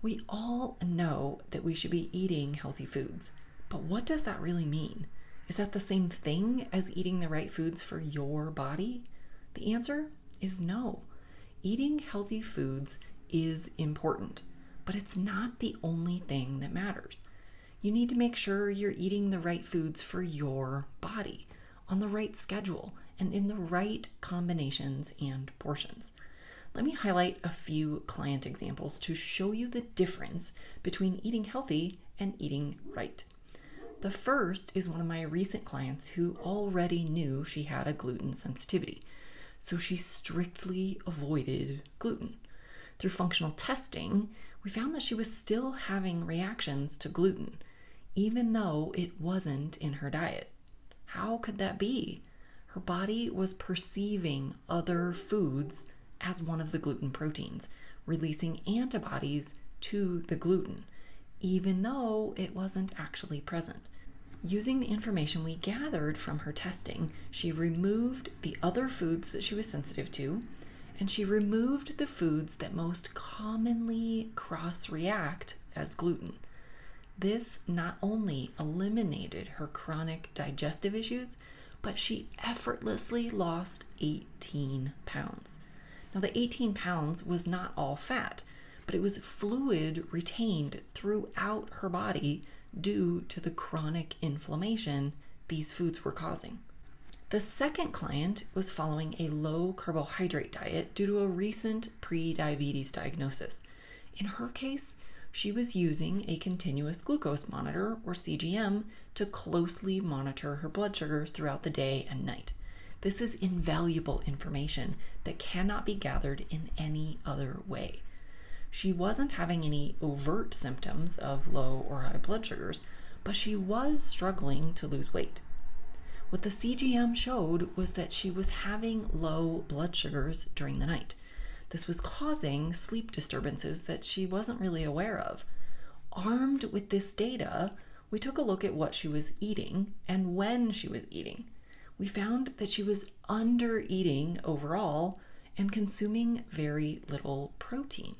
We all know that we should be eating healthy foods, but what does that really mean? Is that the same thing as eating the right foods for your body? The answer is no. Eating healthy foods is important, but it's not the only thing that matters. You need to make sure you're eating the right foods for your body, on the right schedule, and in the right combinations and portions. Let me highlight a few client examples to show you the difference between eating healthy and eating right. The first is one of my recent clients who already knew she had a gluten sensitivity, so she strictly avoided gluten. Through functional testing, we found that she was still having reactions to gluten, even though it wasn't in her diet. How could that be? Her body was perceiving other foods as one of the gluten proteins, releasing antibodies to the gluten, even though it wasn't actually present. Using the information we gathered from her testing, she removed the other foods that she was sensitive to, and she removed the foods that most commonly cross-react as gluten. This not only eliminated her chronic digestive issues, but she effortlessly lost 18 pounds. Now, the 18 pounds was not all fat, but it was fluid retained throughout her body due to the chronic inflammation these foods were causing. The second client was following a low carbohydrate diet due to a recent pre-diabetes diagnosis. In her case, she was using a continuous glucose monitor, or CGM, to closely monitor her blood sugar throughout the day and night. This is invaluable information that cannot be gathered in any other way. She wasn't having any overt symptoms of low or high blood sugars, but she was struggling to lose weight. What the CGM showed was that she was having low blood sugars during the night. This was causing sleep disturbances that she wasn't really aware of. Armed with this data, we took a look at what she was eating and when she was eating. We found that she was under-eating overall and consuming very little protein.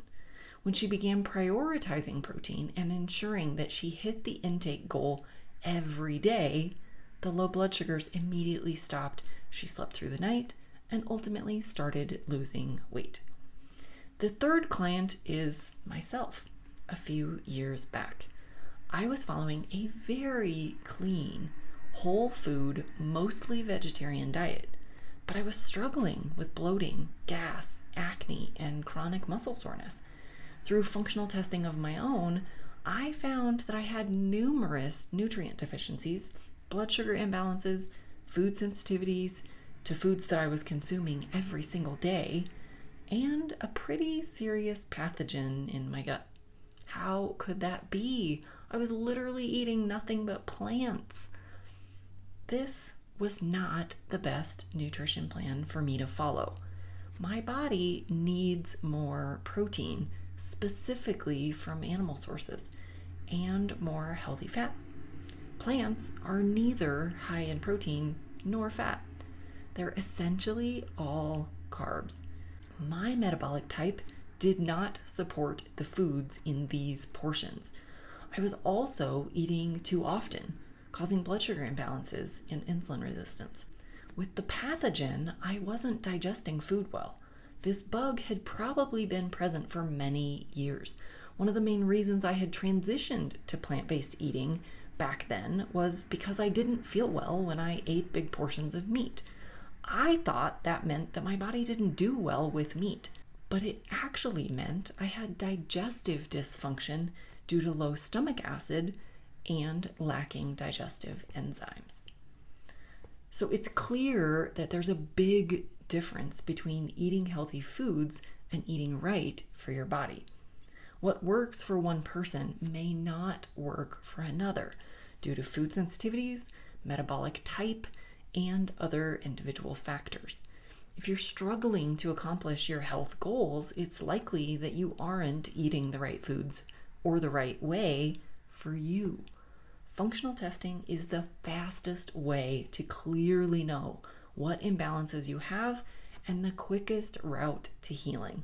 When she began prioritizing protein and ensuring that she hit the intake goal every day, the low blood sugars immediately stopped. She slept through the night and ultimately started losing weight. The third client is myself. A few years back, I was following a very clean, whole food, mostly vegetarian diet, but I was struggling with bloating, gas, acne, and chronic muscle soreness. Through functional testing of my own, I found that I had numerous nutrient deficiencies, blood sugar imbalances, food sensitivities to foods that I was consuming every single day, and a pretty serious pathogen in my gut. How could that be? I was literally eating nothing but plants. This was not the best nutrition plan for me to follow. My body needs more protein, specifically from animal sources, and more healthy fat. Plants are neither high in protein nor fat. They're essentially all carbs. My metabolic type did not support the foods in these portions. I was also eating too often, causing blood sugar imbalances and insulin resistance. With the pathogen, I wasn't digesting food well. This bug had probably been present for many years. One of the main reasons I had transitioned to plant-based eating back then was because I didn't feel well when I ate big portions of meat. I thought that meant that my body didn't do well with meat, but it actually meant I had digestive dysfunction due to low stomach acid and lacking digestive enzymes. So it's clear that there's a big difference between eating healthy foods and eating right for your body. What works for one person may not work for another due to food sensitivities, metabolic type, and other individual factors. If you're struggling to accomplish your health goals, it's likely that you aren't eating the right foods or the right way for you. Functional testing is the fastest way to clearly know what imbalances you have and the quickest route to healing.